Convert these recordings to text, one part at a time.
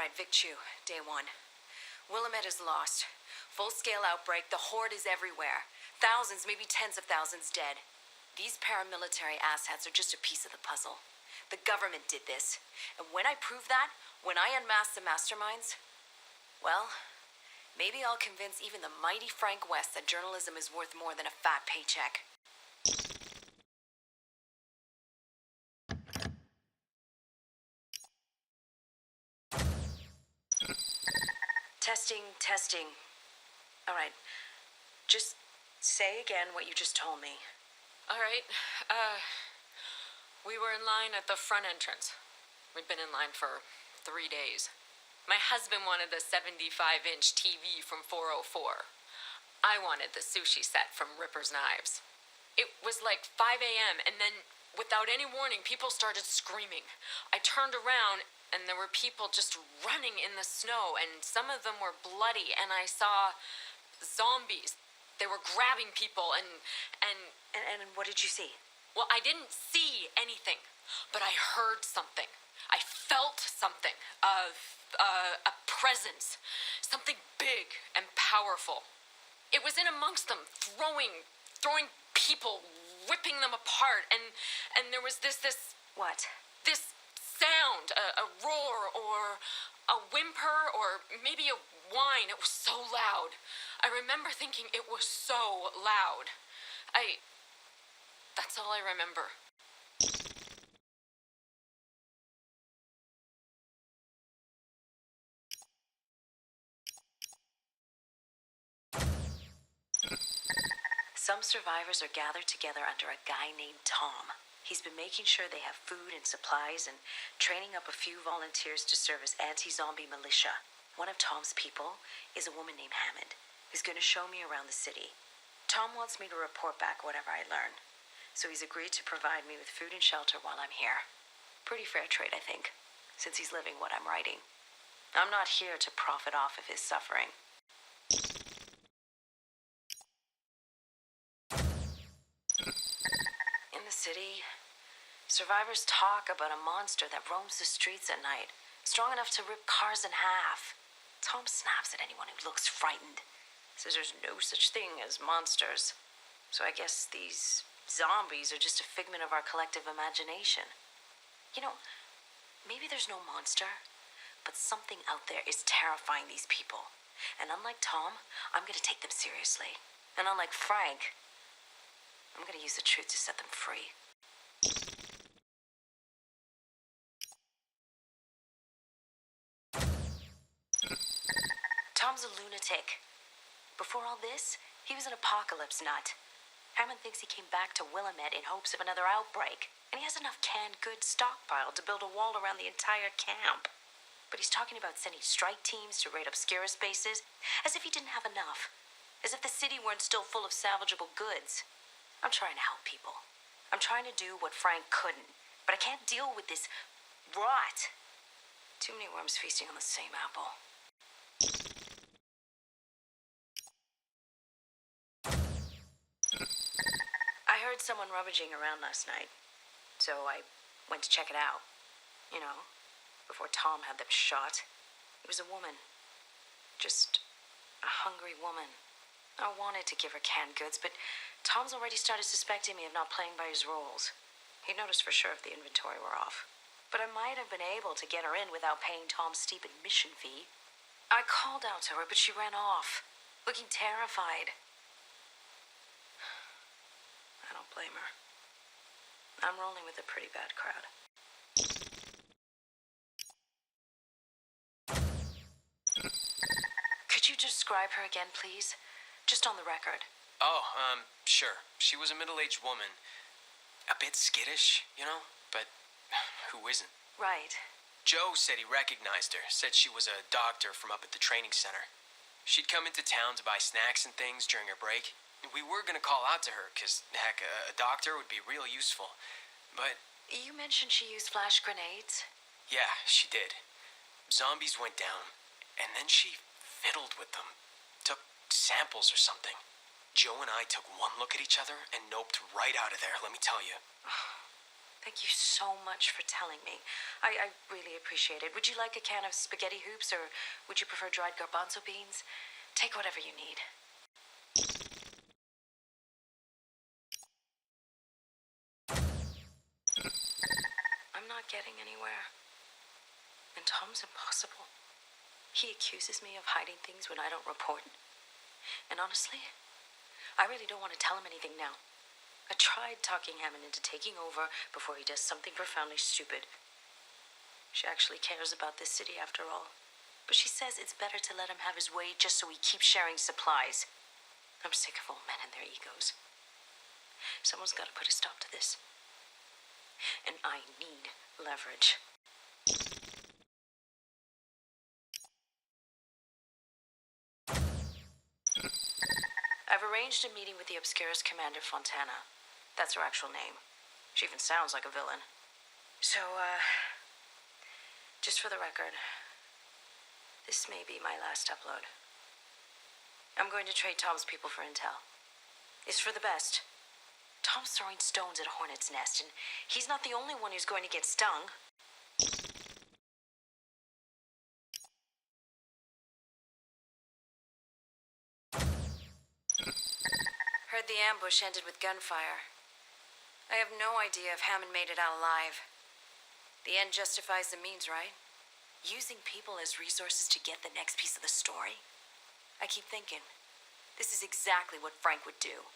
Alright, Vick, day one. Willamette is lost. Full-scale outbreak, the horde is everywhere. Thousands, maybe tens of thousands dead. These paramilitary asshats are just a piece of the puzzle. The government did this. And when I prove that, when I unmask the masterminds, well, maybe I'll convince even the mighty Frank West that journalism is worth more than a fat paycheck. Testing. Alright, just say again what you just told me. Alright, we were in line at the front entrance. We'd been in line for 3 days. My husband wanted the 75-inch TV from 404. I wanted the sushi set from Ripper's Knives. It was like 5 a.m., and then, without any warning, people started screaming. I turned around, and there were people just running in the snow, and some of them were bloody, and I saw zombies. They were grabbing people, and what did you see? Well, I didn't see anything, but I heard something. I felt something. A presence. Something big and powerful. It was in amongst them, throwing people, ripping them apart, and there was this... What? This sound, a roar, or a whimper, or maybe a whine. It was so loud. I remember thinking it was so loud. That's all I remember. Some survivors are gathered together under a guy named Tom. He's been making sure they have food and supplies and training up a few volunteers to serve as anti-zombie militia. One of Tom's people is a woman named Hammond, who's going to show me around the city. Tom wants me to report back whatever I learn, so he's agreed to provide me with food and shelter while I'm here. Pretty fair trade, I think, since he's living what I'm writing. I'm not here to profit off of his suffering. In the city, survivors talk about a monster that roams the streets at night, strong enough to rip cars in half. Tom snaps at anyone who looks frightened, says there's no such thing as monsters. So I guess these zombies are just a figment of our collective imagination. You know, maybe there's no monster, but something out there is terrifying these people. And unlike Tom, I'm gonna take them seriously. And unlike Frank, I'm gonna use the truth to set them free. Tom's a lunatic. Before all this, he was an apocalypse nut. Hammond thinks he came back to Willamette in hopes of another outbreak, and he has enough canned goods stockpiled to build a wall around the entire camp. But he's talking about sending strike teams to raid obscura spaces, as if he didn't have enough. As if the city weren't still full of salvageable goods. I'm trying to help people. I'm trying to do what Frank couldn't, but I can't deal with this rot. Too many worms feasting on the same apple. I heard someone rummaging around last night, so I went to check it out. You know, before Tom had them shot. It was a woman. Just a hungry woman. I wanted to give her canned goods, but Tom's already started suspecting me of not playing by his rules. He'd noticed for sure if the inventory were off. But I might have been able to get her in without paying Tom's steep admission fee. I called out to her, but she ran off, looking terrified. I don't blame her. I'm rolling with a pretty bad crowd. Could you describe her again, please? Just on the record. Oh, sure. She was a middle-aged woman. A bit skittish, you know, but who isn't? Right. Joe said he recognized her, said she was a doctor from up at the training center. She'd come into town to buy snacks and things during her break. We were gonna call out to her, 'cause, heck, a doctor would be real useful. But... You mentioned she used flash grenades? Yeah, she did. Zombies went down, and then she fiddled with them. Took samples or something. Joe and I took one look at each other and noped right out of there, let me tell you. Thank Thank you so much for telling me. I really appreciate it. Would you like a can of spaghetti hoops, or would you prefer dried garbanzo beans? Take whatever you need. I'm not getting anywhere. And Tom's impossible. He accuses me of hiding things when I don't report. And honestly, I really don't want to tell him anything now. I tried talking Hammond into taking over before he does something profoundly stupid. She actually cares about this city after all. But she says it's better to let him have his way just so he keeps sharing supplies. I'm sick of all men and their egos. Someone's got to put a stop to this. And I need leverage. I've arranged a meeting with the Obscurus Commander Fontana. That's her actual name. She even sounds like a villain. So, just for the record, this may be my last upload. I'm going to trade Tom's people for intel. It's for the best. Tom's throwing stones at a hornet's nest, and he's not the only one who's going to get stung. Heard the ambush ended with gunfire. I have no idea if Hammond made it out alive. The end justifies the means, right? Using people as resources to get the next piece of the story? I keep thinking, this is exactly what Frank would do.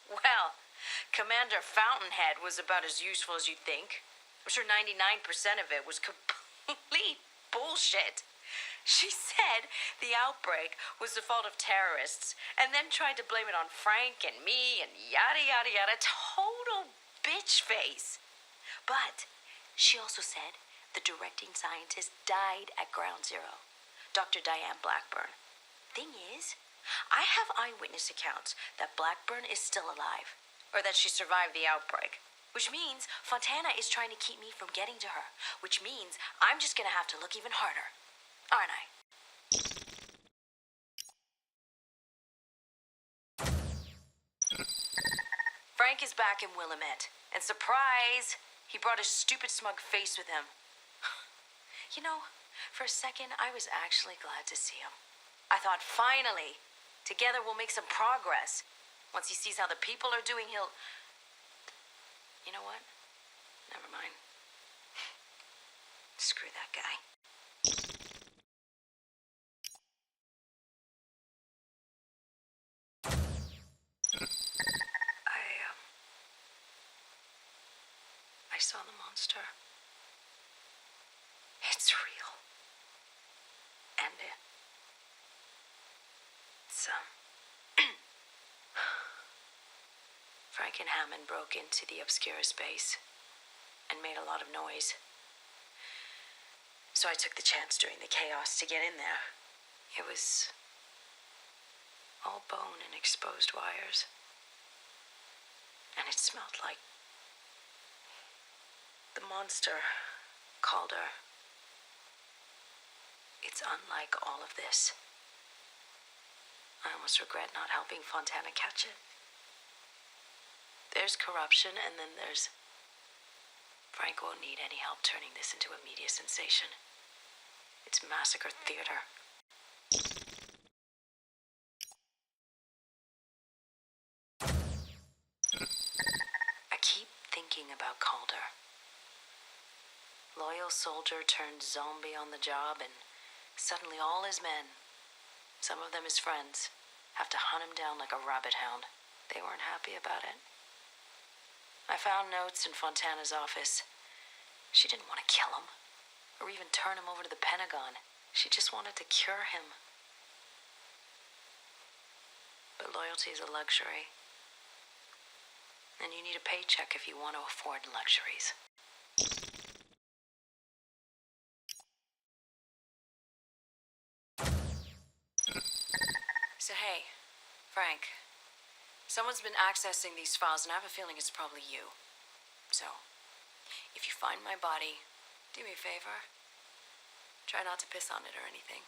Well, Commander Fountainhead was about as useful as you'd think. I'm sure 99% of it was complete bullshit. She said the outbreak was the fault of terrorists, and then tried to blame it on Frank and me and yada yada yada. Total bitch face. But she also said the directing scientist died at Ground Zero, Dr. Diane Blackburn. Thing is, I have eyewitness accounts that Blackburn is still alive, or that she survived the outbreak. Which means Fontana is trying to keep me from getting to her. Which means I'm just gonna have to look even harder. Aren't I? Frank is back in Willamette. And surprise! He brought his stupid smug face with him. You know, for a second I was actually glad to see him. I thought, finally, together we'll make some progress. Once he sees how the people are doing, he'll... You know what? Never mind. Screw that guy. I saw the monster. It's real. And it's, Frank and Hammond broke into the Obscurus base and made a lot of noise. So I took the chance during the chaos to get in there. It was all bone and exposed wires. And it smelled like the monster called her. It's unlike all of this. I almost regret not helping Fontana catch it. There's corruption, and then there's... Frank won't need any help turning this into a media sensation. It's massacre theater. I keep thinking about Calder. Loyal soldier turned zombie on the job, and suddenly all his men, some of them his friends, have to hunt him down like a rabbit hound. They weren't happy about it. I found notes in Fontana's office. She didn't want to kill him, or even turn him over to the Pentagon. She just wanted to cure him. But loyalty is a luxury. And you need a paycheck if you want to afford luxuries. So hey, Frank, someone's been accessing these files, and I have a feeling it's probably you. So, if you find my body, do me a favor. Try not to piss on it or anything.